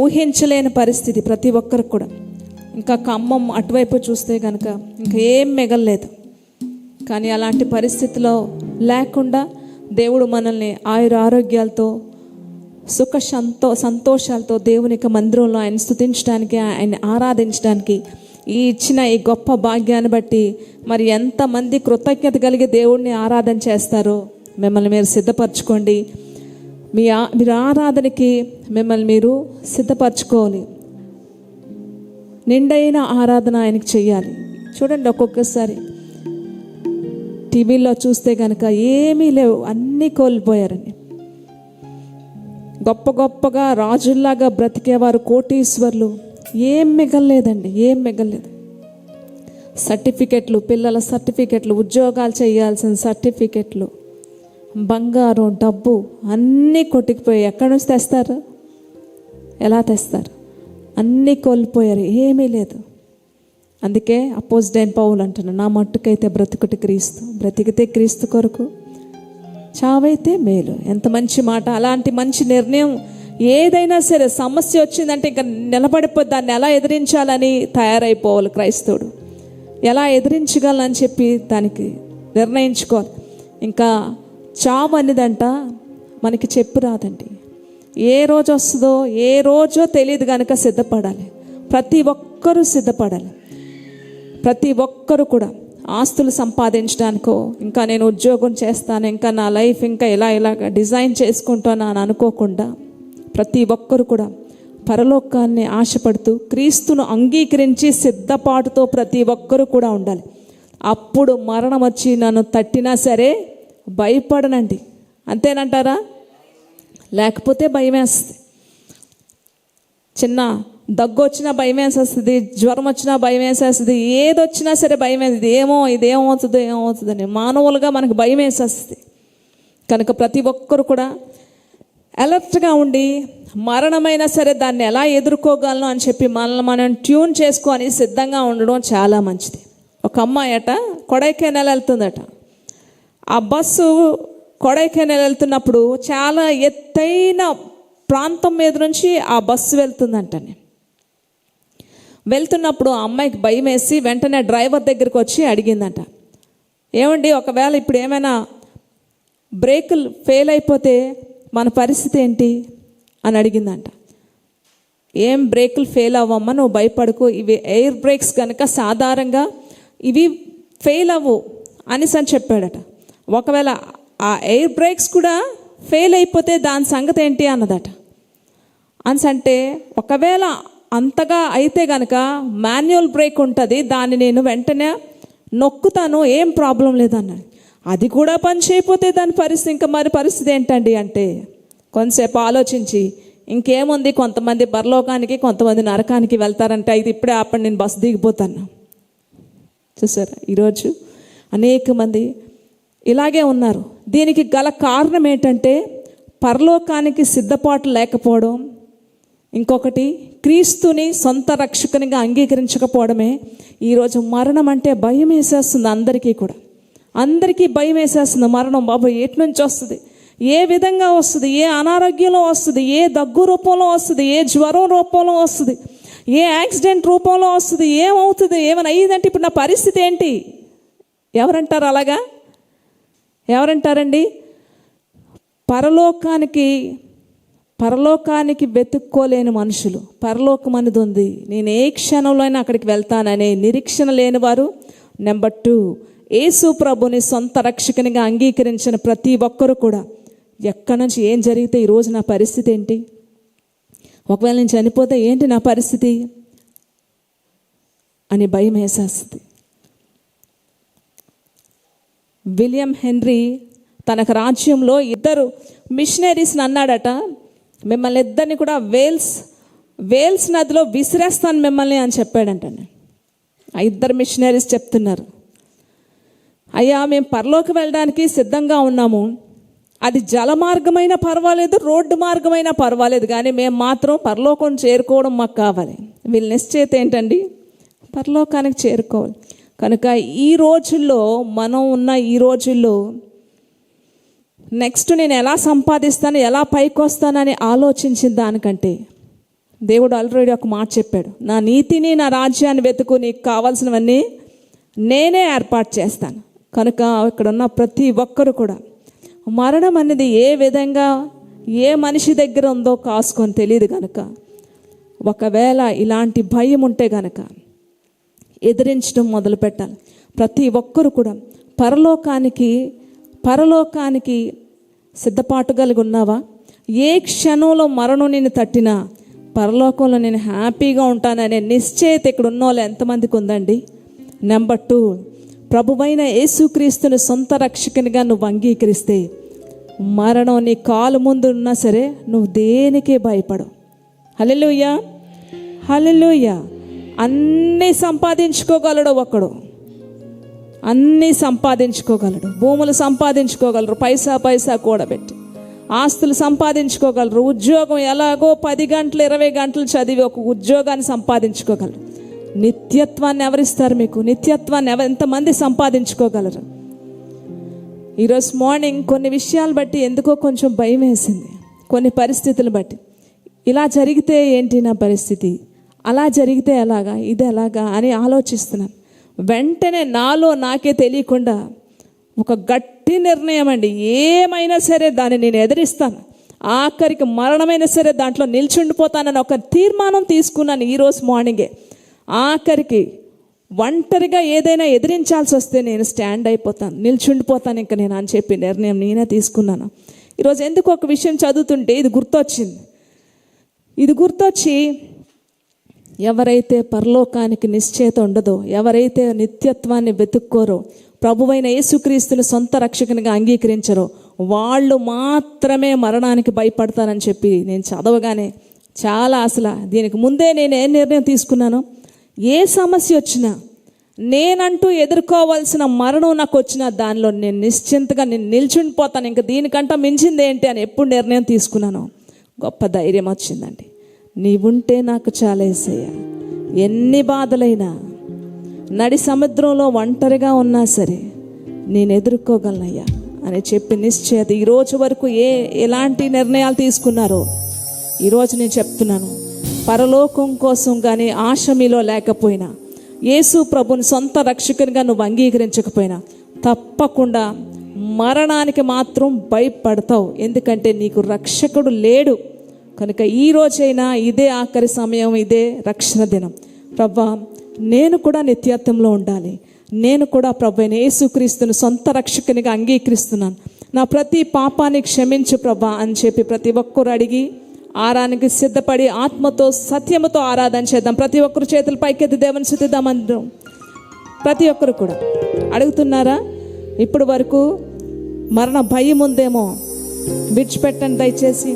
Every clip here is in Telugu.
ఊహించలేని పరిస్థితి ప్రతి ఒక్కరికి కూడా. ఇంకా ఖమ్మం అటువైపు చూస్తే కనుక ఇంకా ఏం మిగలలేదు. కానీ అలాంటి పరిస్థితిలో లేకుండా దేవుడు మనల్ని ఆరోగ్యాలతో సుఖ సంతోషాలతో దేవుని యొక్క మందిరంలో ఆయన స్తుతించడానికి, ఆయన ఆరాధించడానికి ఈ ఇచ్చిన ఈ గొప్ప భాగ్యాన్ని బట్టి మరి ఎంతమంది కృతజ్ఞత కలిగి దేవుడిని ఆరాధన చేస్తారో మిమ్మల్ని మీరు సిద్ధపరచుకోండి. మీరు ఆరాధనకి మిమ్మల్ని మీరు సిద్ధపరచుకోవాలి. నిండైన ఆరాధన ఆయనకి చెయ్యాలి. చూడండి, ఒక్కొక్కసారి టీవీలో చూస్తే కనుక ఏమీ లేవు, అన్నీ కోల్పోయారని. గొప్ప గొప్పగా రాజుల్లాగా బ్రతికేవారు, కోటీశ్వర్లు, ఏం మిగలలేదండి, ఏం మిగలలేదు. సర్టిఫికెట్లు, పిల్లల సర్టిఫికెట్లు, ఉద్యోగాలు చేయాల్సిన సర్టిఫికెట్లు, బంగారం, డబ్బు అన్నీ కొట్టుకుపోయి ఎక్కడి నుంచి తెస్తారు? ఎలా తెస్తారు? అన్నీ కోల్పోయారు, ఏమీ లేదు. అందుకే అపోజిట్ పౌలు అంటున్నాను, నా మట్టుకైతే బ్రతుకుటి క్రీస్తు, బ్రతికితే క్రీస్తు కొరకు, చావైతే మేలు. ఎంత మంచి మాట! అలాంటి మంచి నిర్ణయం. ఏదైనా సరే సమస్య వచ్చిందంటే ఇంకా నిలబడిపోయి దాన్ని ఎలా ఎదిరించాలని తయారైపోవాలి క్రైస్తవుడు. ఎలా ఎదిరించగలని చెప్పి దానికి నిర్ణయించుకోవాలి. ఇంకా చావు అనేదంట మనకి చెప్పు రాదండి. ఏ రోజు వస్తుందో ఏ రోజో తెలియదు కనుక సిద్ధపడాలి. ప్రతి ఒక్కరూ సిద్ధపడాలి. ప్రతి ఒక్కరు కూడా ఆస్తులు సంపాదించడానికో, ఇంకా నేను ఉద్యోగం చేస్తాను, ఇంకా నా లైఫ్ ఇంకా ఇలాగ డిజైన్ చేసుకుంటాను అని అనుకోకుండా ప్రతి ఒక్కరు కూడా పరలోకాన్ని ఆశపడుతూ క్రీస్తును అంగీకరించి సిద్ధపాటుతో ప్రతి ఒక్కరు కూడా ఉండాలి. అప్పుడు మరణం వచ్చి నన్ను తట్టినా సరే భయపడనండి. అంతేనంటారా? లేకపోతే భయం వేస్తుంది. చిన్న దగ్గు వచ్చినా భయం వేసేస్తుంది, జ్వరం వచ్చినా భయం వేసేస్తుంది, ఏదొచ్చినా సరే భయం వేస్తుంది. ఏమవుతుందని మానవులుగా మనకు భయం వేసేస్తుంది. కనుక ప్రతి ఒక్కరు కూడా అలర్ట్గా ఉండి మరణమైనా సరే దాన్ని ఎలా ఎదుర్కోగలను అని చెప్పి మనల్ని మనం ట్యూన్ చేసుకొని సిద్ధంగా ఉండడం చాలా మంచిది. ఒక అమ్మాయి అట కొడైకెనాల్ వెళ్తుందట. ఆ బస్సు కొడైకెనాల్ వెళ్తున్నప్పుడు చాలా ఎత్తైన ప్రాంతం మీద నుంచి ఆ బస్సు వెళ్తుందంటని. వెళ్తున్నప్పుడు ఆ అమ్మాయికి భయం వేసి వెంటనే డ్రైవర్ దగ్గరికి వచ్చి అడిగిందంట, ఏమండి ఒకవేళ ఇప్పుడు ఏమైనా బ్రేకులు ఫెయిల్ అయిపోతే మన పరిస్థితి ఏంటి అని అడిగిందంట. ఏం బ్రేకులు ఫెయిల్ అవ్వమ్మా, నువ్వు భయపడకు, ఇవి ఎయిర్ బ్రేక్స్ కనుక సాధారణంగా ఇవి ఫెయిల్ అవ్వు అనేసి అని చెప్పాడట. ఒకవేళ ఆ ఎయిర్ బ్రేక్స్ కూడా ఫెయిల్ అయిపోతే దాని సంగతి ఏంటి అన్నదట. అంటే ఒకవేళ అంతగా అయితే కనుక మాన్యువల్ బ్రేక్ ఉంటుంది, దాన్ని నేను వెంటనే నొక్కుతాను, ఏం ప్రాబ్లం లేదన్నాడు. అది కూడా పని చేయకపోతే దాని పరిస్థితి, ఇంకా మరి పరిస్థితి ఏంటండి అంటే కొంతసేపు ఆలోచించి ఇంకేముంది, కొంతమంది పరలోకానికి కొంతమంది నరకానికి వెళ్తారంటే ఇది ఇప్పుడే ఆపండి, నేను బస్సు దిగిపోతాను. చూసారా, ఈరోజు అనేక మంది ఇలాగే ఉన్నారు. దీనికి గల కారణం ఏంటంటే పరలోకానికి సిద్ధపాటు లేకపోవడం, ఇంకొకటి క్రీస్తుని సొంత రక్షకునిగా అంగీకరించకపోవడమే. ఈరోజు మరణం అంటే భయం వేసేస్తుంది అందరికీ కూడా. అందరికీ భయం వేసేస్తుంది మరణం. బాబు ఎటు నుంచి వస్తుంది, ఏ విధంగా వస్తుంది, ఏ అనారోగ్యంలో వస్తుంది, ఏ దగ్గు రూపంలో వస్తుంది, ఏ జ్వరం రూపంలో వస్తుంది, ఏ యాక్సిడెంట్ రూపంలో వస్తుంది, ఏమవుతుంది, ఏమైనా అయ్యిందంటే ఇప్పుడు నా పరిస్థితి ఏంటి? ఎవరంటారు అలాగా? ఎవరంటారండి? పరలోకానికి వెతుక్కోలేని మనుషులు, పరలోకం అనేది ఉంది, నేను ఏ క్షణంలో అయినా అక్కడికి వెళ్తాననే నిరీక్షణ లేని వారు. నెంబర్ 2, యేసు ప్రభుని సొంత రక్షకునిగా అంగీకరించిన ప్రతి ఒక్కరు కూడా ఎక్కడి నుంచి ఏం జరిగితే ఈరోజు నా పరిస్థితి ఏంటి, ఒకవేళ నేను చనిపోతే ఏంటి నా పరిస్థితి అని భయం వేసేస్తుంది. విలియం హెన్రీ తనకు రాజ్యంలో 2 మిషనరీస్ని అన్నాడట, మిమ్మల్ని ఇద్దరిని కూడా వేల్స్ నదిలో విసిరేస్తాను మిమ్మల్ని అని చెప్పాడంటండి. ఆ 2 మిషనరీస్ చెప్తున్నారు, అయ్యా మేము పరలోకి వెళ్ళడానికి సిద్ధంగా ఉన్నాము, అది జల మార్గమైనా పర్వాలేదు, రోడ్డు మార్గమైనా పర్వాలేదు, కానీ మేము మాత్రం పరలోకం చేరుకోవడం మాకు కావాలి. వీళ్ళ నిశ్చయిత ఏంటండి? పరలోకానికి చేరుకోవాలి. కనుక ఈ రోజుల్లో మనం ఉన్న ఈ రోజుల్లో నెక్స్ట్ నేను ఎలా సంపాదిస్తాను, ఎలా పైకి వస్తానని ఆలోచించిన దానికంటే దేవుడు ఆల్రెడీ ఒక మాట చెప్పాడు, నా నీతిని నా రాజ్యాన్ని వెతుకు, నీకు కావాల్సినవన్నీ నేనే ఏర్పాటు చేస్తాను. కనుక ఇక్కడ ఉన్న ప్రతి ఒక్కరు కూడా మరణం అనేది ఏ విధంగా ఏ మనిషి దగ్గర ఉందో కాసుకొని తెలియదు. కనుక ఒకవేళ ఇలాంటి భయం ఉంటే కనుక ఎదిరించడం మొదలు పెట్టాలి. ప్రతి ఒక్కరు కూడా పరలోకానికి సిద్ధపాటు కలిగి ఉన్నావా? ఏ క్షణంలో మరణం నిన్ను తట్టినా పరలోకంలో నేను హ్యాపీగా ఉంటాననే నిశ్చయిత ఇక్కడ ఉన్న వాళ్ళు ఎంతమందికి ఉందండి? నెంబర్ 2, ప్రభువైన యేసుక్రీస్తుని సొంత రక్షకునిగా నువ్వు అంగీకరిస్తే మరణం నీ కాలు ముందు ఉన్నా సరే నువ్వు దేనికి భయపడవు. హల్లెలూయా, హల్లెలూయా. అన్నీ సంపాదించుకోగలడు ఒకడు, అన్నీ సంపాదించుకోగలడు. భూములు సంపాదించుకోగలరు, పైసా కూడబెట్టి ఆస్తులు సంపాదించుకోగలరు. ఉద్యోగం ఎలాగో 10 గంటలు 20 గంటలు చదివి ఒక ఉద్యోగాన్ని సంపాదించుకోగలరు. నిత్యత్వాన్ని ఎవరిస్తారు మీకు? నిత్యత్వాన్ని ఎంతమంది సంపాదించుకోగలరు? ఈరోజు మార్నింగ్ కొన్ని విషయాలు బట్టి ఎందుకో కొంచెం భయం వేసింది. కొన్ని పరిస్థితులు బట్టి ఇలా జరిగితే ఏంటి నా పరిస్థితి, అలా జరిగితే ఎలాగా, ఇది ఎలాగా అని ఆలోచిస్తున్నాను. వెంటనే నాలో నాకే తెలియకుండా ఒక గట్టి నిర్ణయం అండి, ఏమైనా సరే దాన్ని నేను ఎదిరిస్తాను, ఆఖరికి మరణమైనా సరే దాంట్లో నిల్చుండిపోతానని ఒక తీర్మానం తీసుకున్నాను ఈరోజు మార్నింగే. ఆఖరికి ఒంటరిగా ఏదైనా ఎదిరించాల్సి వస్తే నేను స్టాండ్ అయిపోతాను, నిల్చుండిపోతాను ఇంకా నేను అని చెప్పి నిర్ణయం నేనే తీసుకున్నాను. ఈరోజు ఎందుకు ఒక విషయం చదువుతుంటే ఇది గుర్తొచ్చి ఎవరైతే పరలోకానికి నిశ్చయిత ఉండదో, ఎవరైతే నిత్యత్వాన్ని వెతుక్కోరో, ప్రభువైన యేసుక్రీస్తుని సొంత రక్షకునిగా అంగీకరించరో వాళ్ళు మాత్రమే మరణానికి భయపడతారని చెప్పి నేను చదవగానే చాలా అసలు దీనికి ముందే నేను ఏ నిర్ణయం తీసుకున్నాను, ఏ సమస్య వచ్చినా నేనంటూ ఎదుర్కోవాల్సిన మరణం నాకు వచ్చినా దానిలో నేను నిశ్చింతగా నేను నిల్చుండిపోతాను, ఇంకా దీనికంటే మించింది ఏంటి అని ఎప్పుడు నిర్ణయం తీసుకున్నాను. గొప్ప ధైర్యం వచ్చిందండి. నీవుంటే నాకు చాలా యేసయ్యా, ఎన్ని బాధలైనా నడి సముద్రంలో ఒంటరిగా ఉన్నా సరే నేను ఎదుర్కోగలనయ్యా అని చెప్పి నిశ్చయత ఈరోజు వరకు ఎలాంటి నిర్ణయాలు తీసుకున్నారో ఈరోజు నేను చెప్తున్నాను. పరలోకం కోసం కానీ ఆశ మీలో లేకపోయినా, యేసు ప్రభుని సొంత రక్షకునిగా నువ్వు అంగీకరించకపోయినా తప్పకుండా మరణానికి మాత్రం భయపడతావు. ఎందుకంటే నీకు రక్షకుడు లేడు. కనుక ఈ రోజైనా ఇదే ఆఖరి సమయం, ఇదే రక్షణ దినం. ప్రభా, నేను కూడా నిత్యత్వంలో ఉండాలి, నేను కూడా ప్రభువైన యేసుక్రీస్తుని సొంత రక్షకునిగా అంగీకరిస్తున్నాను, నా ప్రతి పాపాన్ని క్షమించు ప్రభా అని చెప్పి ప్రతి ఒక్కరు అడిగి ఆరానికి సిద్ధపడి ఆత్మతో సత్యముతో ఆరాధన చేద్దాం. ప్రతి ఒక్కరు చేతులు పైకెత్తి దేవుని స్తుతిద్దామంటాం. ప్రతి ఒక్కరు కూడా అడుగుతున్నారా? ఇప్పుడు వరకు మరణ భయం ఉందేమో విడిచిపెట్టండి దయచేసి.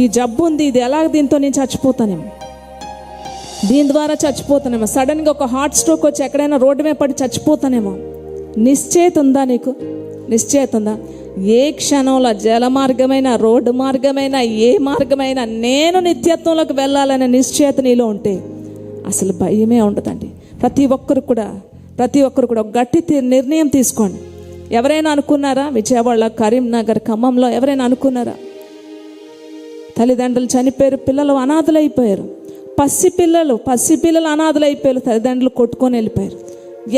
ఈ జబ్బు ఉంది, ఇది ఎలాగ దీంతో నేను చచ్చిపోతానేమో, దీని ద్వారా చచ్చిపోతానేమో, సడన్గా ఒక హార్ట్ స్ట్రోక్ వచ్చి ఎక్కడైనా రోడ్డు మీద పడి చచ్చిపోతానేమో. నిశ్చయిత ఉందా నీకు? నిశ్చయిత ఉందా? ఏ క్షణంలో జల మార్గమైన, రోడ్డు మార్గమైన, ఏ మార్గమైన నేను నిత్యత్వంలోకి వెళ్ళాలనే నిశ్చయిత నీలో ఉంటే అసలు భయమే ఉండదండి. ప్రతి ఒక్కరు కూడా ఒక గట్టి నిర్ణయం తీసుకోండి. ఎవరైనా అనుకున్నారా? విజయవాడ, కరీంనగర్, ఖమ్మంలో ఎవరైనా అనుకున్నారా? తల్లిదండ్రులు చనిపోయారు, పిల్లలు అనాథలైపోయారు, పసిపిల్లలు అనాథలైపోయారు, తల్లిదండ్రులు కొట్టుకొని వెళ్ళిపోయారు.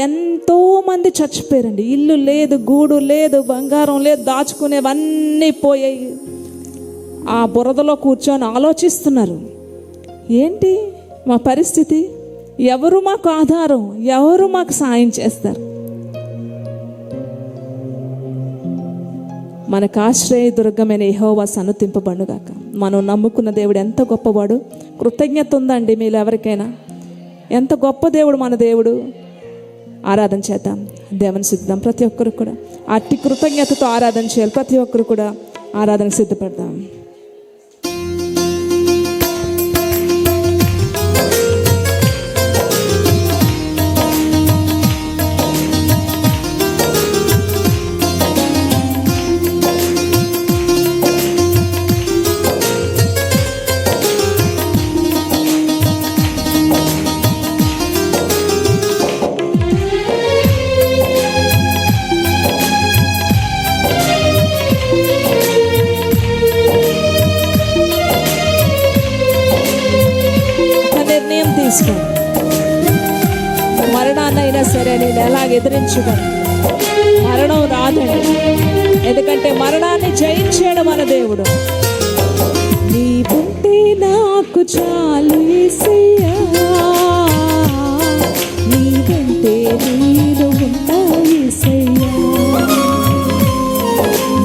ఎంతోమంది చచ్చిపోయారండి. ఇల్లు లేదు, గూడు లేదు, బంగారం లేదు, దాచుకునేవన్నీ పోయాయి. ఆ బురదలో కూర్చొని ఆలోచిస్తున్నారు, ఏంటి మా పరిస్థితి, ఎవరు మాకు ఆధారం, ఎవరు మాకు సాయం చేస్తారు? మనకు ఆశ్రయ దుర్గమైన యెహోవా సన్నుతింపబడుగాక. మనం నమ్ముకున్న దేవుడు ఎంత గొప్పవాడు. కృతజ్ఞత ఉందండి మీలో ఎవరికైనా? ఎంత గొప్ప దేవుడు మన దేవుడు. ఆరాధన చేద్దాం, దేవుని సిద్ధాం. ప్రతి ఒక్కరు కూడా అట్టి కృతజ్ఞతతో ఆరాధన చేయాలి. ప్రతి ఒక్కరు కూడా ఆరాధనకు సిద్ధపడదాం. తీసుకోండి. మరణాన్నైనా సరే నేను ఎలాగ ఎదిరించగలను? మరణం రాదండి, ఎందుకంటే మరణాన్ని జయించాడు మన దేవుడు. నీవుంటే నాకు చాలు యేసయ్యా, నీవుంటే నేను ఉంటా యేసయ్యా,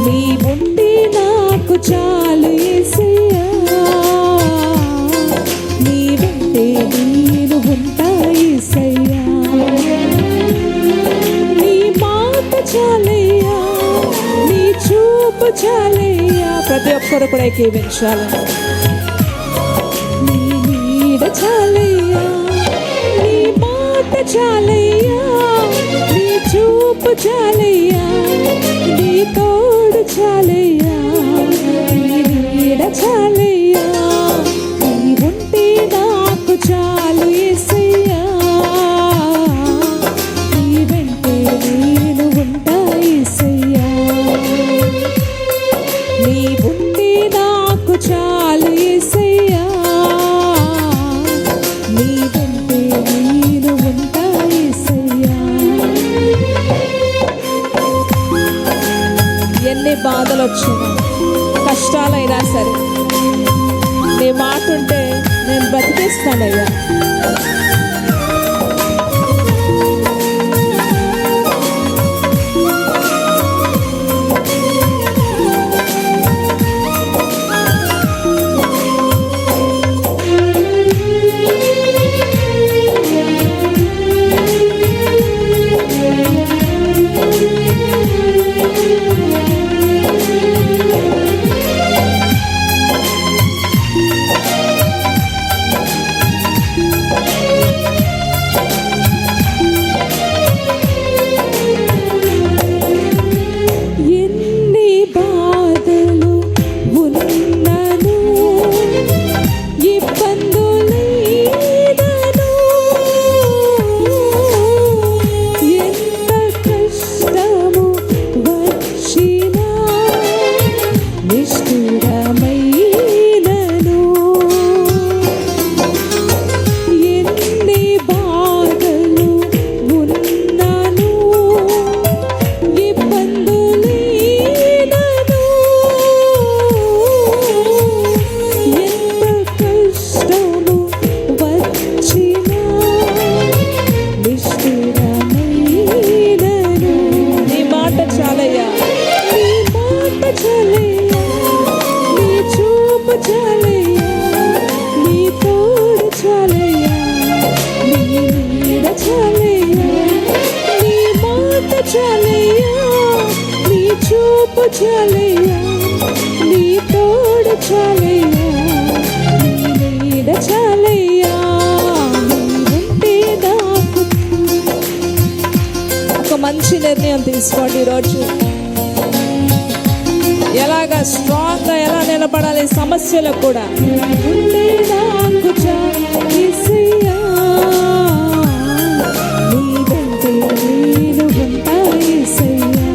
నీవుంటే నాకు చాలు యేసయ్యా, నీవుంటే నేను ఉంటా యేసయ్యా, నీ మాట చాలయ్యా, నీ చూపు చాలయ్యా. ప్రతి ఒక్కరు కూడా ఏకీవించాలి. నీ నీడ చాలయ్యా, నీ మాట చాలయ్యా, నీ చూపు చాలయ్యా, నీ తోడు చాలయ్యా, నీ నీడ చాలయ్యా, నీవుంటే నాకు చాలు యేసయ్యా, నీ వెంటే నేను ఉంటా యేసయ్యా, నీవుంటే నాకు చాలు యేసయ్యా, నీ వెంటే నేను ఉంటా యేసయ్యా. ఎన్ని బాధలు వచ్చినా, కష్టాలైనా సరే నీ మాట ఉంటే నేను బ్రతికేస్తానయ్యా. ఎన్ని బాధలు ఉన్నను, ఇబ్బందులైనను, ఎంత కష్టము వచ్చినా, నిష్ఠురమైనను, ఎన్ని బాధలు ఉన్నను, ఇబ్బందులైనను, ఎంత కష్టము వచ్చినా, నిష్ఠురమైనను. నీ మాట చాలయ్యా, నీ మాట చాలయ్యా, నీ చూపు చాలయ్యా, నీ తోడు చాలయ్యా, నీ నీడ చాలయ్యా, నీ మాట చాలయ్యా, నీ చూపు చాలయ్యా, నీ తోడు చాలయ్యా, నీ నీడ చాలయ్యా, నీవుంటే నాకు. ఒక మంచి నిర్ణయం తీసుకోండి ఈరోజు. ఎలాగా స్ట్రాంగ్గా ఎలా నిలబడాలి సమస్యలకు కూడా. నీవుంటే నాకు చాలు యేసయ్యా, నీ వెంటే నేను ఉంటా యేసయ్యా.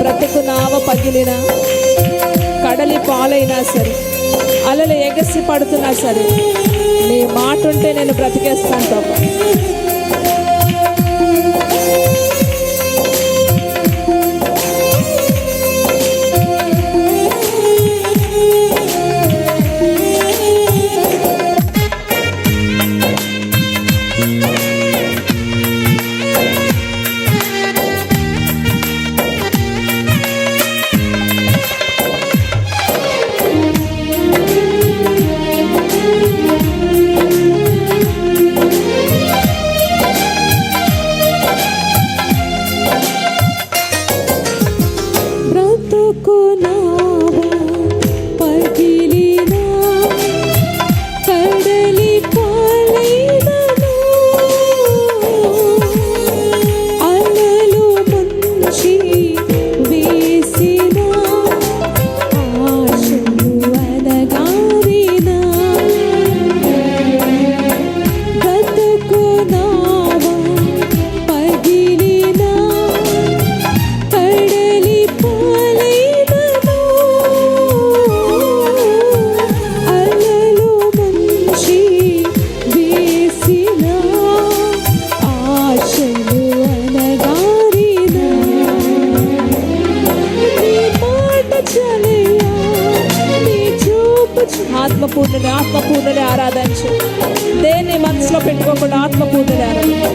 బ్రతుకు నావ పగిలిన, కడలి పాలైనా సరే, అలలు ఎగసి పడుతున్నా సరే, నీ మాట ఉంటే నేను బ్రతికేస్తాను తప్ప. ఆత్మపూర్ణుని ఆరాధించు. దేన్ని మనసులో పెట్టుకోకుండా ఆత్మపూర్ణుని ఆరాధించు.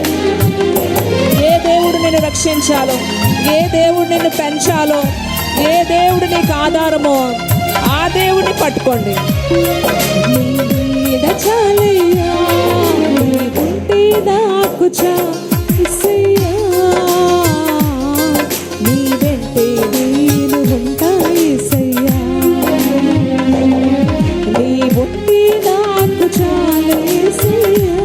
ఏ దేవుడు నిన్ను రక్షించాలో, ఏ దేవుడు నిన్ను పెంచాలో, ఏ దేవుడు నీకు ఆధారమో ఆ దేవుడిని పట్టుకోండి. నీ నీడ చాలయ్యా, నీ ఉంటే నాకు చాలయ్యా, నీ వెంటే నేను ఉంటా యేసయ్యా, నీ ఉంటే నాకు చాలు యేసయ్యా,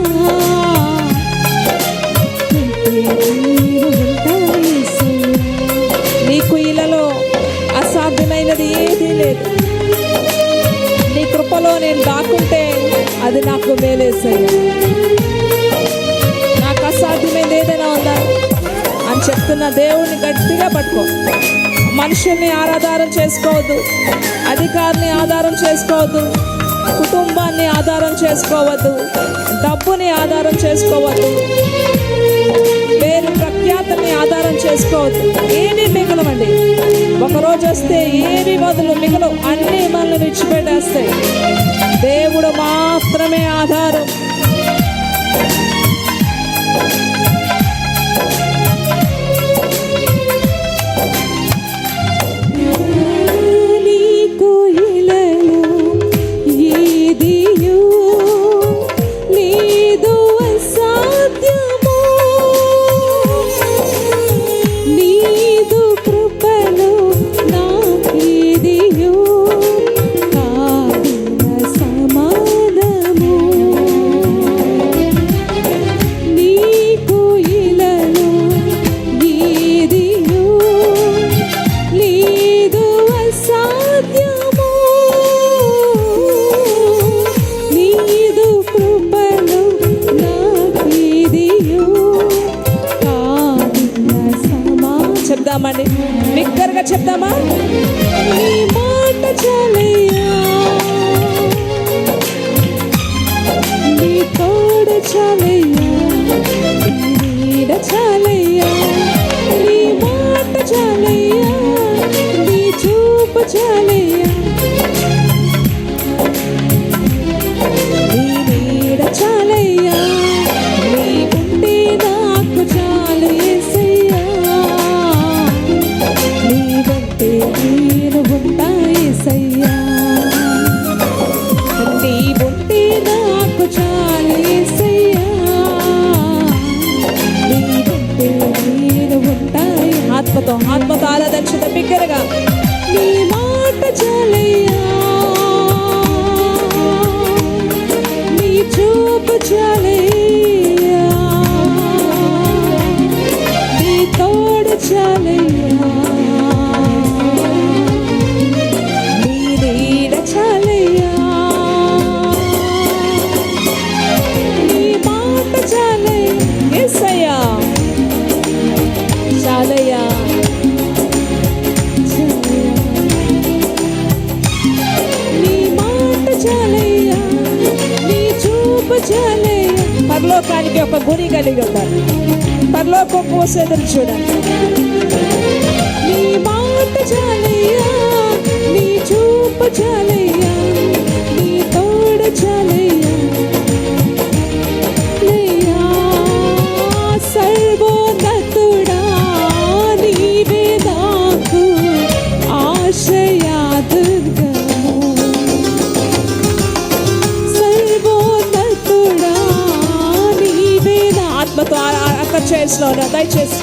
నీకు ఇలాలో అసాధ్యమైనది ఏదీ లేదు. నీ కృపలో నేను దాక్కుంటే అది నాకు మేలేసయ్యా. నాకు అసాధ్యమైనది ఏదైనా ఉందా అని చెప్తున్న దేవుడిని గట్టిగా పట్టుకో. మనుషుల్ని ఆధారం చేసుకోవద్దు, అధికారిని ఆధారం చేసుకోవద్దు, కుటుంబాన్ని ఆధారం చేసుకోవద్దు, డబ్బుని ఆధారం చేసుకోవద్దు, పేరు ప్రఖ్యాతని ఆధారం చేసుకోవద్దు. ఏమీ మిగలవండి. ఒకరోజు వస్తే ఏమి మిగలవు, అన్నీ మనల్ని విడిచిపెట్టేస్తాయి. దేవుడు మాత్రమే ఆధారం. చెప్దామండి, బిగ్గరగా చెప్దామా? నీ మాట చాలయ్యా, నీ తోడు చాలయ్యా, నీ నీడ చాలయ్యా, నీ మాట చాలయ్యా, నీ చూపు చాలయ్యా, నీ నీడ చాలయ్యా, నీ ఉంటే నాకు చాలు యేసయ్యా, నీ వెంటే నేను ఉంటా యేసయ్యా, నీ ఉంటే నాకు చాలు యేసయ్యా, నీ వెంటే నేను ఉంటా. ఆత్మతో ఆరాధించుట బిగ్గరగా. నీ మాట చాలయ్యా, నీ చూపు చాలయ్యా, నీ తోడు చాలయ్యా, నీ నీడ చాలయ్యా, నీ మాట చాలయ్యా, యేసయ్యా చాలయ్యా, నీ మాట చాలయ్యా, నీ చూపు చాలయ్యా. పరలోకానికి ఒక గురి కలిగి ఉంటారు. పరలోకం కోసం ఎదురు చూడాలి. నీ మాట చాలయ్యా, నీ చూపు చాలయ్యా, నీ తోడు చాలయ్యా, లేయా సర్వోన్నతుడా నీవే నాకు ఆశ్రయా దుర్గము, సర్వోన్నతుడా నీవే. ఆత్మతో అక్కడ చేసిలో దయచేసి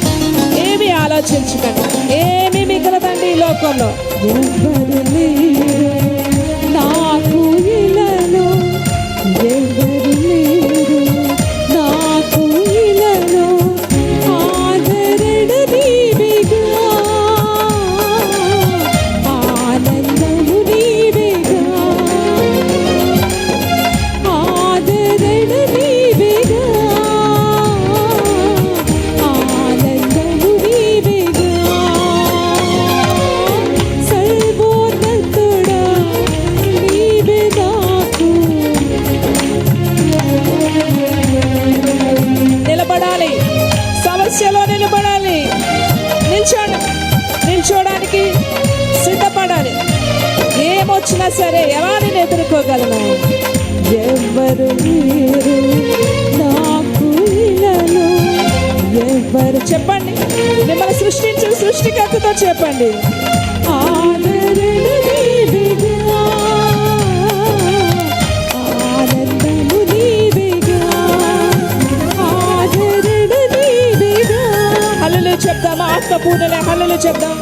ఏమి ఆలోచించకండి, ఏమి మిగలదండి ఈ లోకంలో. ఎవరు లేరు నాకు ఇలాలో, ఎవరు లేరు నాకు ఇలాలో, ఆదరణ నీవేగా, ఆనందము నీవేగా, ఆదరణ నీవేగా, ఆనందము నీవేగా, సర్వోన్నతుడా వచ్చినా సరే ఎలా నేను ఎదుర్కోగలను? ఎవరు మీరు నాకు ఇలలో, ఎవరు చెప్పండి, మిమ్మల్ని సృష్టించిన సృష్టికర్తతో చెప్పండి. ఆదరణ నీవేగా, ఆనందము నీవేగా, ఆదరణ నీవేగా. హల్లెలూయా చెప్దామా? ఆత్మపూర్ణలే హల్లెలూయా చెప్దాం.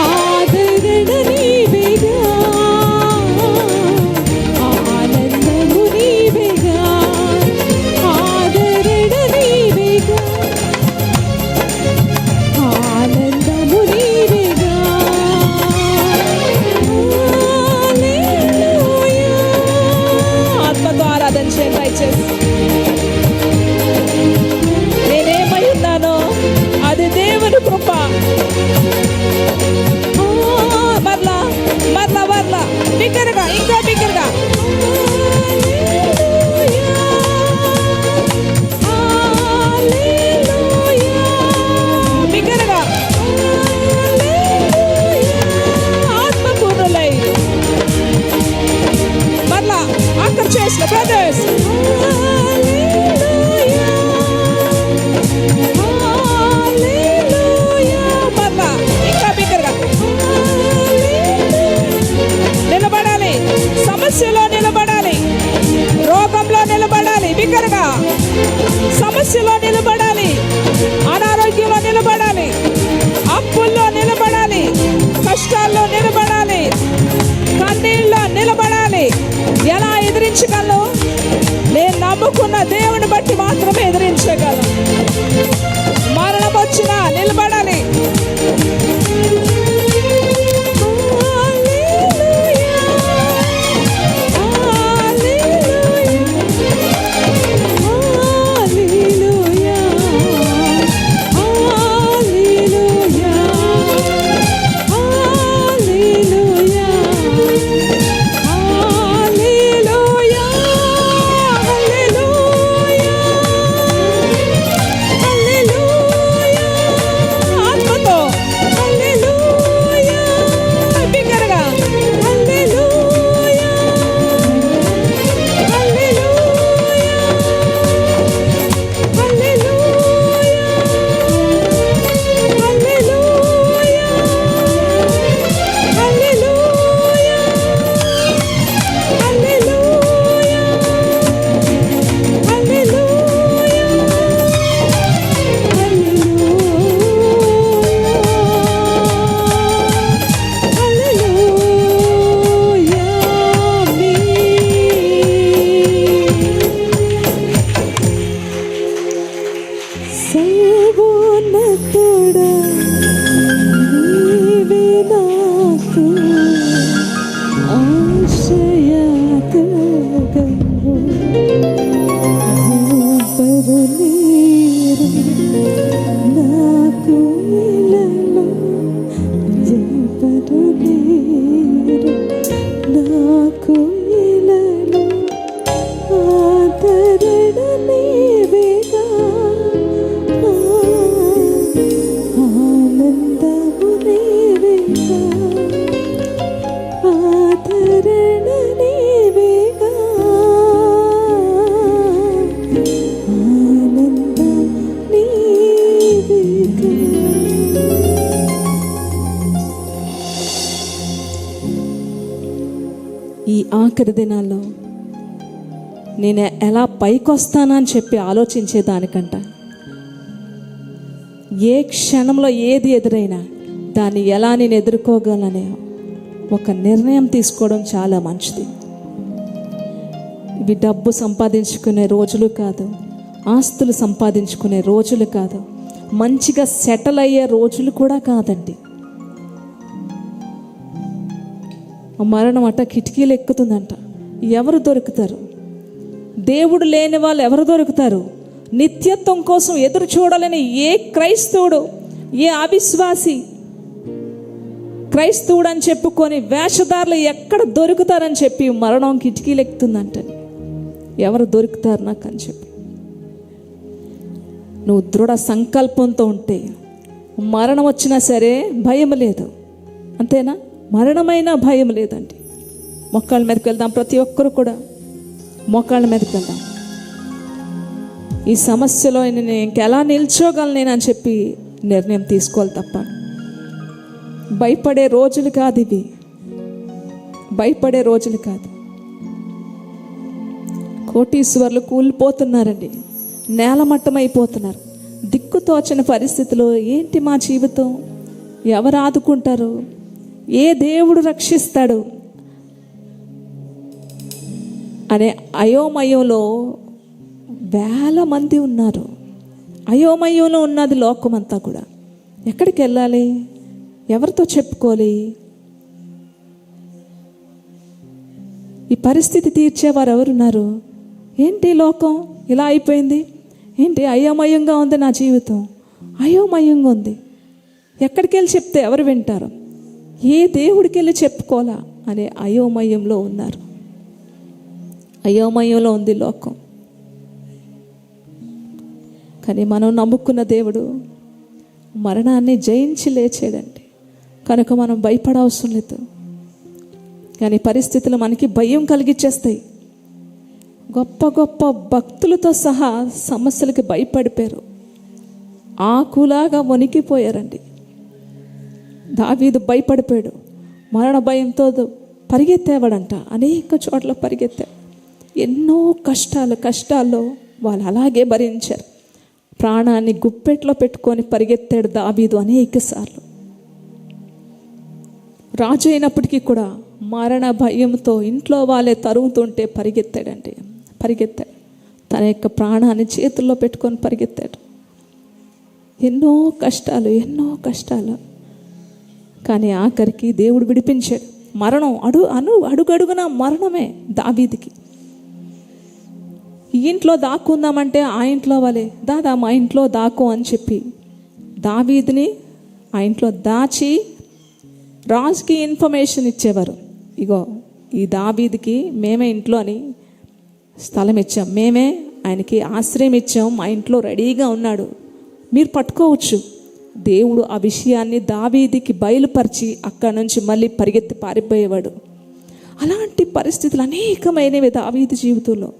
ఆదరణ నీవేగా, ఆనందము నీవేగా, ఆదరణ నీవేగా, ఆనందము నీవేగా. హల్లెలూయా. ఆత్మతో ఆరాధన చేయండి దయచేసి. నేనేమై ఉన్నానో అది దేవుని కృప. మరలా మరలా మరలా బిగ్గరగా, ఇంకా బిగ్గరగా. బిగ్గరగా ఆత్మపూర్ణులై మరలా అక్కడ చేసిన బ్రదర్స్. మరలా ఇంకా బిగ్గరగా నిలబడాలి. సమస్యలో నిలబడాలి, రోగంలో నిలబడాలి, బిగ్గరగా సమస్యలో నిలబడాలి, అనారోగ్యంలో నిలబడాలి, అప్పుల్లో నిలబడాలి, కష్టాల్లో నిలబడాలి, కన్నీళ్ళలో నిలబడాలి. ఎలా ఎదిరించగలను? నేను నమ్ముకున్న దేవుని బట్టి మాత్రమే ఎదిరించగలను. మరణం వచ్చినా నిలబడాలి. ఈ ఆఖరి దినాల్లో నేను ఎలా పైకొస్తానని చెప్పి ఆలోచించేదానికంట ఏ క్షణంలో ఏది ఎదురైనా దాన్ని ఎలా నేను ఎదుర్కోగలనే ఒక నిర్ణయం తీసుకోవడం చాలా మంచిది. ఇవి డబ్బు సంపాదించుకునే రోజులు కాదు, ఆస్తులు సంపాదించుకునే రోజులు కాదు, మంచిగా సెటిల్ అయ్యే రోజులు కూడా కాదండి. మరణం అట్ట కిటికీలు ఎక్కుతుందంట. ఎవరు దొరుకుతారు? దేవుడు లేని వాళ్ళు ఎవరు దొరుకుతారు? నిత్యత్వం కోసం ఎదురు చూడాలని ఏ క్రైస్తవుడు, ఏ అవిశ్వాసి క్రైస్తవుడు అని చెప్పుకొని వేషధారులు ఎక్కడ దొరుకుతారని చెప్పి మరణం కిటికీలు ఎక్కుతుందంట. ఎవరు దొరుకుతారు నాకు అని చెప్పి నువ్వు దృఢ సంకల్పంతో ఉంటే మరణం వచ్చినా సరే భయం లేదు. అంతేనా? మరణమైన భయం లేదండి. మోకాళ్ళ మీదకి వెళ్దాం, ప్రతి ఒక్కరు కూడా మోకాళ్ళ మీదకి వెళ్దాం. ఈ సమస్యలో నేను ఇంకెలా నిల్చోగలను నేను అని చెప్పి నిర్ణయం తీసుకోవాలి తప్ప భయపడే రోజులు కాదు ఇవి, భయపడే రోజులు కాదు. కోటీశ్వర్లు కూలిపోతున్నారండి, నేలమట్టం అయిపోతున్నారు. దిక్కుతోచని పరిస్థితిలో ఏంటి మా జీవితం, ఎవరు ఆదుకుంటారు, ఏ దేవుడు రక్షిస్తాడు అనే అయోమయంలో వేల మంది ఉన్నారు. అయోమయంలో ఉన్నది లోకమంతా కూడా. ఎక్కడికి వెళ్ళాలి, ఎవరితో చెప్పుకోవాలి? ఈ పరిస్థితి తీర్చేవారు ఎవరున్నారు? ఏంటి లోకం ఇలా అయిపోయింది, ఏంటి అయోమయంగా ఉంది నా జీవితం, అయోమయంగా ఉంది. ఎక్కడికి వెళ్ళి చెప్తే ఎవరు వింటారు, ఏ దేవుడికి వెళ్ళి చెప్పుకోవాలా అనే అయోమయంలో ఉన్నారు. అయోమయంలో ఉంది లోకం. కానీ మనం నమ్ముకున్న దేవుడు మరణాన్ని జయించి లేచాడండి. కనుక మనం భయపడవసరం లేదు. కానీ పరిస్థితులు మనకి భయం కలిగించేస్తాయి. గొప్ప గొప్ప భక్తులతో సహా సమస్యలకి భయపడిపోయారు, ఆకులాగా వణికిపోయారండి. దావీదు భయపడిపోయాడు, మరణ భయంతో పరిగెత్తేవాడంట, అనేక చోట్ల పరిగెత్తాడు. ఎన్నో కష్టాల్లో వాళ్ళు అలాగే భరించారు. ప్రాణాన్ని గుప్పెట్లో పెట్టుకొని పరిగెత్తాడు దావీదు అనేక సార్లు. రాజు అయినప్పటికీ కూడా మరణ భయంతో ఇంట్లో వాళ్ళే తరుగుతుంటే పరిగెత్తాడు. తన యొక్క ప్రాణాన్ని చేతుల్లో పెట్టుకొని పరిగెత్తాడు. ఎన్నో కష్టాలు. కానీ ఆఖరికి దేవుడు విడిపించాడు. మరణం అడుగడుగున మరణమే దావీదికి. ఈ ఇంట్లో దాక్కుందామంటే ఆ ఇంట్లో వాళ్ళే దాదా మా ఇంట్లో దాక్కు అని చెప్పి దావీదిని ఆ ఇంట్లో దాచి రాజుకి ఇన్ఫర్మేషన్ ఇచ్చేవారు. ఇగో ఈ దావీదికి మేమే ఇంట్లో అని స్థలం ఇచ్చాం, మేమే ఆయనకి ఆశ్రయం ఇచ్చాం, మా ఇంట్లో రెడీగా ఉన్నాడు, మీరు పట్టుకోవచ్చు. దేవుడు ఆ విషయాన్ని దావీదికి బయలుపరిచి అక్కడి నుంచి మళ్ళీ పరిగెత్తి పారిపోయేవాడు. అలాంటి పరిస్థితులు అనేకమైనవి దావీదు జీవితంలో.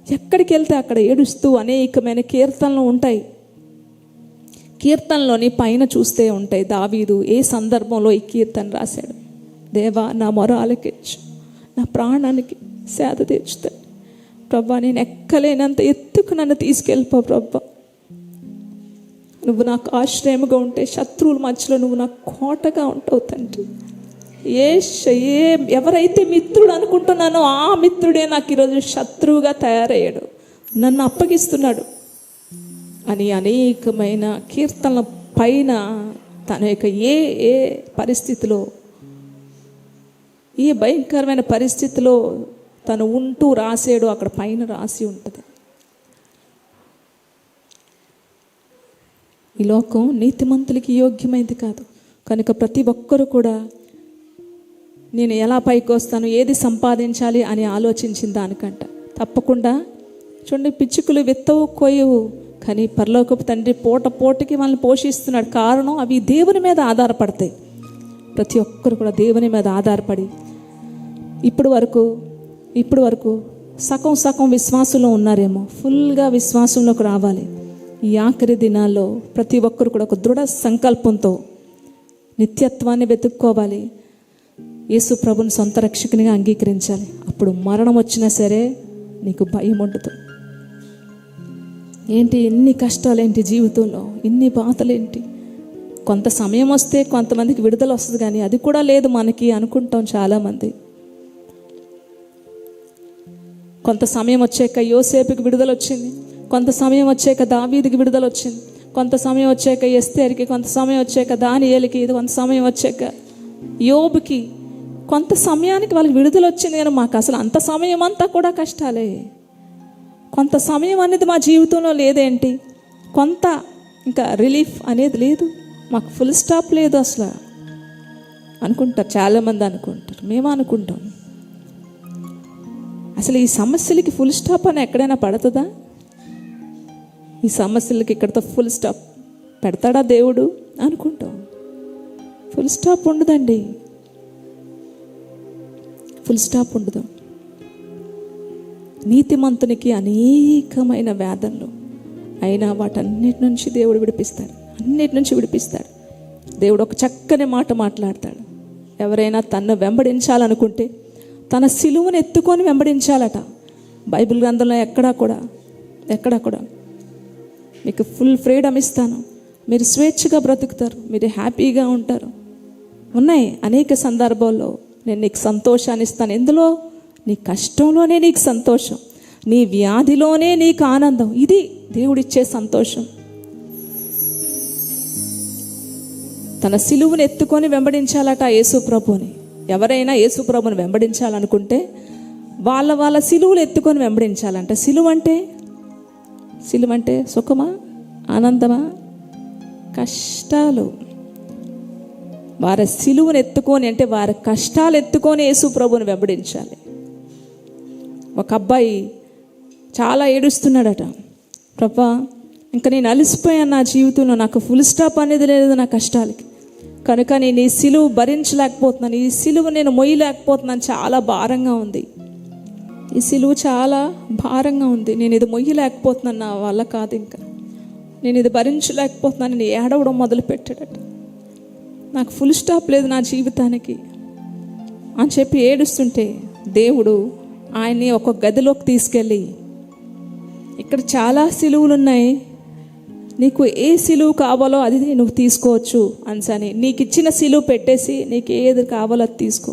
ఎక్కడికి వెళ్తే అక్కడ ఏడుస్తూ అనేకమైన కీర్తనలు ఉంటాయి. కీర్తనలోని పైన చూస్తే ఉంటాయి దావీదు ఏ సందర్భంలో ఈ కీర్తన రాశాడు. దేవా నా మొర ఆలకించు, నా ప్రాణానికి సేద తీర్చుతాడు. ప్రభా నేను ఎక్కలేనంత ఎత్తుకు నన్ను తీసుకెళ్ళిపో ప్రభా. నువ్వు నాకు ఆశ్రయముగా ఉంటే శత్రువుల మధ్యలో నువ్వు నాకు కోటగా ఉంటావు తండ్రి. ఎవరైతే మిత్రుడు అనుకుంటున్నానో ఆ మిత్రుడే నాకు ఈరోజు శత్రువుగా తయారయ్యాడు, నన్ను అప్పగిస్తున్నాడు అని అనేకమైన కీర్తనల పైన తన యొక్క ఏ పరిస్థితిలో, ఏ భయంకరమైన పరిస్థితిలో తను ఉంటూ రాసాడో అక్కడ పైన రాసి ఉంటుంది. ఈ లోకం నీతిమంతులకి యోగ్యమైంది కాదు. కనుక ప్రతి ఒక్కరూ కూడా నేను ఎలా పైకి వస్తాను, ఏది సంపాదించాలి అని ఆలోచించిన దానికంట తప్పకుండా చూడండి, పిచ్చుకలు విత్తవు కోయవు, కానీ పరలోకపు తండ్రి పూటకి వాళ్ళని పోషిస్తున్నాడు. కారణం అవి దేవుని మీద ఆధారపడతాయి. ప్రతి ఒక్కరు కూడా దేవుని మీద ఆధారపడి ఇప్పుడు వరకు సగం విశ్వాసంలో ఉన్నారేమో, ఫుల్గా విశ్వాసంలోకి రావాలి. ఈ ఆఖరి దినాల్లో ప్రతి ఒక్కరు కూడా ఒక దృఢ సంకల్పంతో నిత్యత్వాన్ని వెతుక్కోవాలి. యేసు ప్రభుని సొంత రక్షకునిగా అంగీకరించాలి. అప్పుడు మరణం వచ్చినా సరే నీకు భయం ఉండదు. ఏంటి ఎన్ని కష్టాలేంటి జీవితంలో, ఇన్ని బాధలేంటి, కొంత సమయం వస్తే కొంతమందికి విడుదల వస్తుంది, కానీ అది కూడా లేదు మనకి అనుకుంటాం చాలామంది. కొంత సమయం వచ్చాక యోసేపుకి విడుదల వచ్చింది, కొంత సమయం వచ్చాక దావీదుకి విడుదల వచ్చింది, కొంత సమయం వచ్చాక ఎస్తేరుకి, కొంత సమయం వచ్చాక దానియేలుకి, కొంత సమయం వచ్చాక యోబుకి, కొంత సమయానికి వాళ్ళకి విడుదల వచ్చింది. కానీ మాకు అసలు అంత సమయం అంతా కూడా కష్టాలే. కొంత సమయం అనేది మా జీవితంలో లేదేంటి, కొంత ఇంకా రిలీఫ్ అనేది లేదు, మాకు ఫుల్ స్టాప్ లేదు అసలు అనుకుంటారు చాలామంది. మేము అనుకుంటాం అసలు ఈ సమస్యలకి ఫుల్ స్టాప్ అని ఎక్కడైనా పడుతుందా? ఈ సమస్యలకి ఇక్కడితో ఫుల్ స్టాప్ పెడతాడా దేవుడు అనుకుంటాం. ఫుల్ స్టాప్ ఉండదండి, ఫుల్ స్టాప్ ఉండదు. నీతిమంతునికి అనేకమైన వేదనలు, అయినా వాటన్నిటి నుంచి దేవుడు విడిపిస్తాడు, అన్నిటి నుంచి విడిపిస్తాడు. దేవుడు ఒక చక్కని మాట మాట్లాడతాడు. ఎవరైనా తన్ను వెంబడించాలనుకుంటే తన సిలువను ఎత్తుకొని వెంబడించాలట. బైబిల్ గ్రంథంలో ఎక్కడా కూడా మీకు ఫుల్ ఫ్రీడమ్ ఇస్తాను, మీరు స్వేచ్ఛగా బ్రతుకుతారు, మీరు హ్యాపీగా ఉంటారు. ఉన్నాయి అనేక సందర్భాల్లో. నేను నీకు సంతోషాన్ని ఇస్తాను. ఎందులో? నీ కష్టంలోనే నీకు సంతోషం, నీ వ్యాధిలోనే నీకు ఆనందం. ఇది దేవుడిచ్చే సంతోషం. తన సిలువను ఎత్తుకొని వెంబడించాలట యేసు ప్రభుని. ఎవరైనా యేసు ప్రభుని వెంబడించాలనుకుంటే వాళ్ళ సిలువలు ఎత్తుకొని వెంబడించాలంట. సిలువ అంటే సుఖమా, ఆనందమా, కష్టాలు. వారి సిలువను ఎత్తుకొని అంటే వారి కష్టాలు ఎత్తుకొని యేసు ప్రభుని వెంబడించాలి. ఒక అబ్బాయి చాలా ఏడుస్తున్నాడట. ప్రభా, ఇంకా నేను అలసిపోయాను, నా జీవితంలో నాకు ఫుల్ స్టాప్ అనేది లేదు నా కష్టాలకి, కనుక నేను ఈ సిలువ భరించలేకపోతున్నాను, ఈ సిలువ నేను మొయ్యలేకపోతున్నాను, చాలా భారంగా ఉంది, ఈ సిలువ చాలా భారంగా ఉంది, నేను ఇది మొయ్యలేకపోతున్నాను, నా వల్ల కాదు, ఇంకా నేను ఇది భరించలేకపోతున్నాను, నేను ఏడవడం మొదలుపెట్టాడట. నాకు ఫుల్ స్టాప్ లేదు నా జీవితానికి అని చెప్పి ఏడుస్తుంటే దేవుడు ఆయన్ని ఒక గదిలోకి తీసుకెళ్ళి, ఇక్కడ చాలా సిలువలు ఉన్నాయి, నీకు ఏ సిలువు కావాలో అది నువ్వు తీసుకోవచ్చు అని నీకు ఇచ్చిన సిలువు పెట్టేసి నీకు ఏది కావాలో అది తీసుకో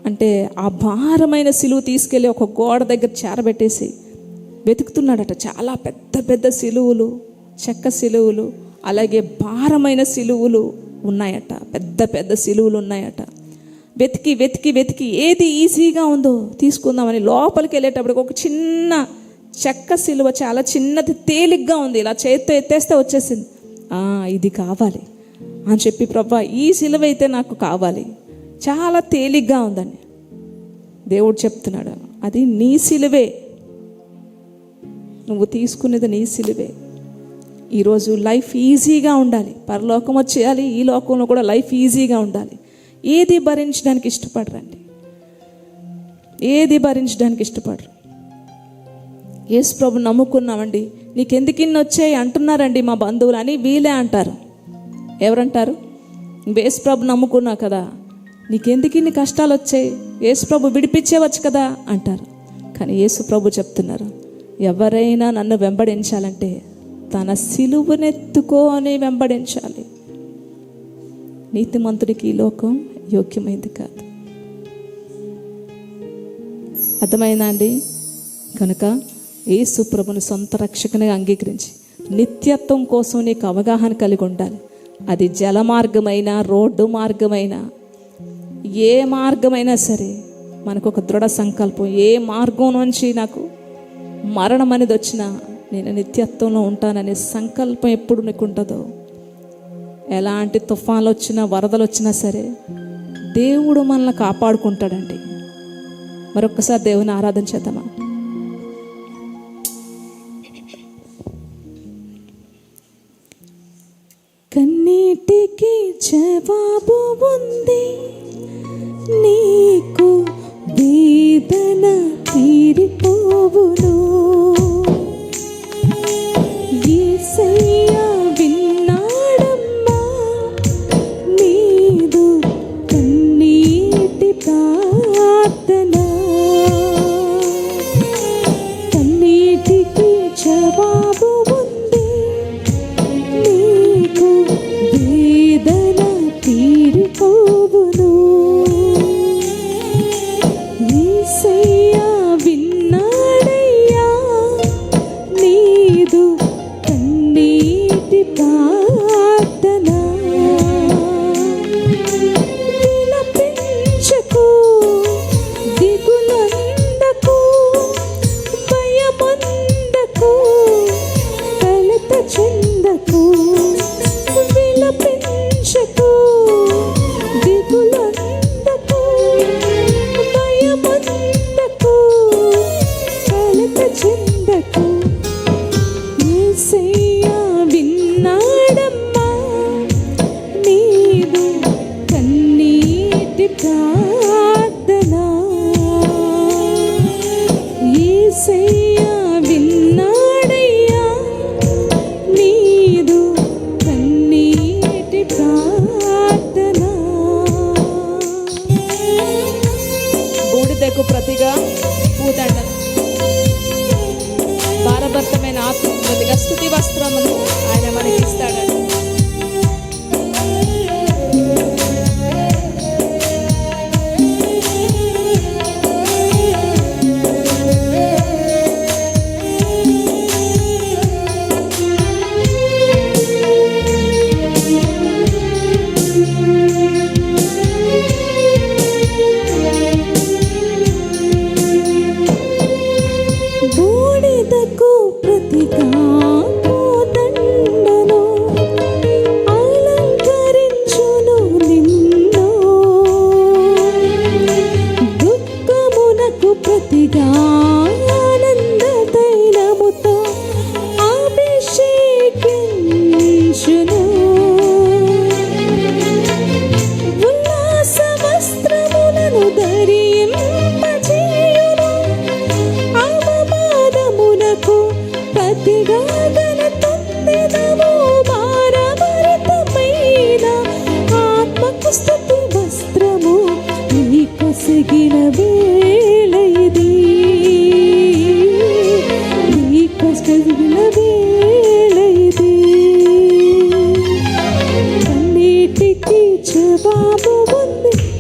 అంటే, ఆ భారమైన సిలువు తీసుకెళ్ళి ఒక గోడ దగ్గర చేరబెట్టేసి వెతుకుతున్నాడట. చాలా పెద్ద పెద్ద సిలువులు, చెక్క సిలువులు, అలాగే భారమైన సిలువులు ఉన్నాయట, పెద్ద పెద్ద సిలువులు ఉన్నాయట. వెతికి వెతికి వెతికి ఏది ఈజీగా ఉందో తీసుకుందామని లోపలికి వెళ్ళేటప్పటికి ఒక చిన్న చెక్క సిలువ, చాలా చిన్నది, తేలిగ్గా ఉంది, ఇలా చేత్తో ఎత్తేస్తే వచ్చేసింది. ఇది కావాలి అని చెప్పి, ప్రభా ఈ సిలువ అయితే నాకు కావాలి, చాలా తేలిగ్గా ఉందని దేవుడు చెప్తున్నాడు. అది నీ సిలువే, నువ్వు తీసుకునేది నీ సిలువే. ఈరోజు లైఫ్ ఈజీగా ఉండాలి, పరలోకం వచ్చేయాలి, ఈ లోకంలో కూడా లైఫ్ ఈజీగా ఉండాలి. ఏది భరించడానికి ఇష్టపడరండి, ఏది భరించడానికి ఇష్టపడరు. యేసు ప్రభు నమ్ముకున్నామండి, నీకెందుకు ఇన్ని వచ్చాయి అంటున్నారండి మా బంధువులు అని వీళ్ళే అంటారు. ఎవరంటారు? యేసు ప్రభు నమ్ముకున్నావు కదా, నీకెందుకు ఇన్ని కష్టాలు వచ్చాయి, యేసు ప్రభు విడిపించేవచ్చు కదా అంటారు. కానీ యేసు ప్రభు చెప్తున్నారు, ఎవరైనా నన్ను వెంబడించాలంటే తన సిలువనెత్తుకొని వెంబడించాలి. నీతిమంతుడికి ఈ లోకం యోగ్యమైంది కాదు. అర్థమైందా అండి? కనుక యేసు ప్రభుని సొంత రక్షకునిగా అంగీకరించి నిత్యత్వం కోసం నీకు అవగాహన కలిగి ఉండాలి. అది జల మార్గమైనా, రోడ్డు మార్గమైనా, ఏ మార్గమైనా సరే మనకు ఒక దృఢ సంకల్పం, ఏ మార్గం నుంచి నాకు మరణం అనేది వచ్చినా నేను నిత్యత్వంలో ఉంటాననే సంకల్పం ఎప్పుడు నీకు ఉంటుందో, ఎలాంటి తుఫాన్లు వచ్చినా, వరదలు వచ్చినా సరే దేవుడు మనల్ని కాపాడుకుంటాడండి. మరొక్కసారి దేవుని ఆరాధన చేద్దామా? కన్నీటికి జవాబు ఉంది, నీకు వేదన తీరిపోవును. యేసయ్యా విన్నాడమ్మా నీదు కన్నీటి ప్రార్థన, కన్నీటికి జవాబు ఉంది, నీకు వేదన తీరిపోవును. యేసయ్యా విన్నాడయ్యా నీదు కన్నీటి ప్రార్థన. విలపించకు, దిగులందకు, భయమందకు, కలత చెందకు. విలపించకు, దిగులందకు, వస్త్రములు ఆయన మనకి ఇస్తాడు.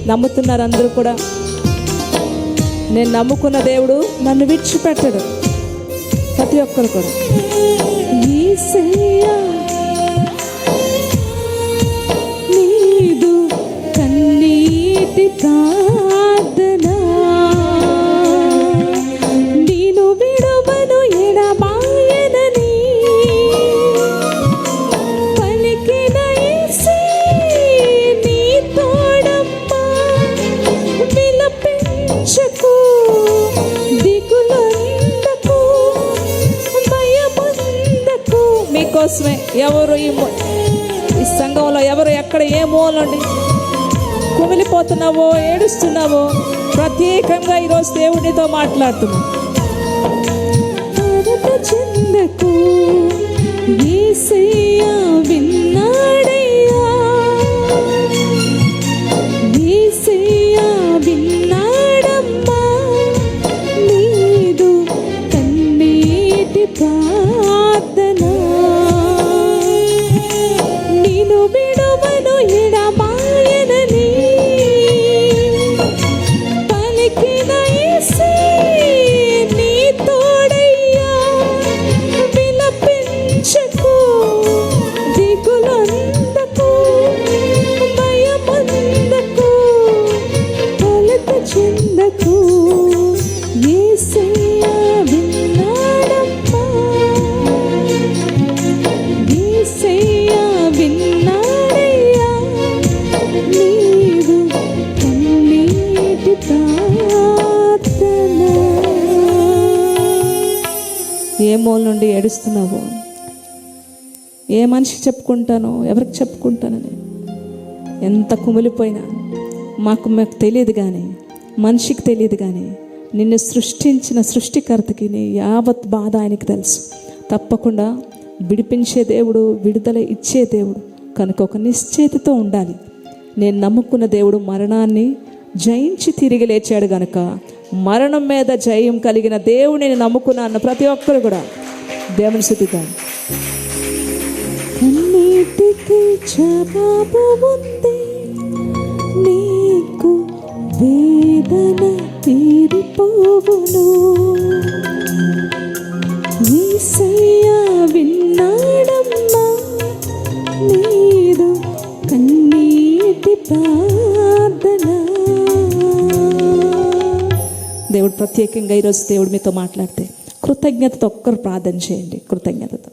నమ్ముతున్నారు అందరూ కూడా. నేను నమ్ముకున్న దేవుడు నన్ను విడిచిపెట్టడు. ప్రతి ఒక్కరు కూడా యేసయ్యా నీదు కన్నీటి ప్రార్థన నేను విడువను ఎడబాయనని పలికిన యేసే నీ తోడమ్మా విలపించకు దిగులందకు భయమందకు. మీకోసమే ఎవరు ఈ సంఘంలో ఎవరు ఎక్కడ ఏ మూలండి కుమిలిపోతున్నావో ఏడుస్తున్నావో ప్రత్యేకంగా ఈరోజు దేవుడితో మాట్లాడుతున్నాం. చెందకు యేసయ్యా విన్నాడయ్యా యేసయ్యా విన్నాడమ్మా నీదు కన్నీటి ప్రార్థన నిన్ను విడువను ఎడబాయనని పలికిన యేసే నీ తోడయ్యా విలపించకు దిగులందకు భయమందకు కలత చెందకు యేసయ్యా విన్నాడమ్మా యేసయ్యా విన్నాడయ్యా నీవు కన్నీటి ప్రార్థన. ఏ మూల నుండి ఏడుస్తున్నావో, ఏ మనిషికి చెప్పుకుంటానో, ఎవరికి చెప్పుకుంటానని ఎంత కుమిలిపోయినా మాకు తెలియదు కానీ, మనిషికి తెలియదు కానీ, నిన్ను సృష్టించిన సృష్టికర్తకి నీ యావత్ బాధ ఆయనకి తెలుసు. తప్పకుండా విడిపించే దేవుడు, విడుదల ఇచ్చే దేవుడు కనుక ఒక నిశ్చయితతో ఉండాలి. నేను నమ్ముకున్న దేవుడు మరణాన్ని జయించి తిరిగి లేచాడు గనుక మరణం మీద జయం కలిగిన దేవుడిని నమ్ముకున్నాను. ప్రతి ఒక్కరు కూడా దేవుని స్తుతిద్దాం. కన్నీటికి జవాబు ఉంది, నీకు వేదన తీరిపోవును. యేసయ్యా విన్నాడమ్మా నీదు కన్నీటి ప్రార్థన. దేవుడు ప్రత్యేకంగా ఈరోజు దేవుడు మీతో మాట్లాడితే కృతజ్ఞతతో ఒక్కరు ప్రార్థన చేయండి. కృతజ్ఞతతో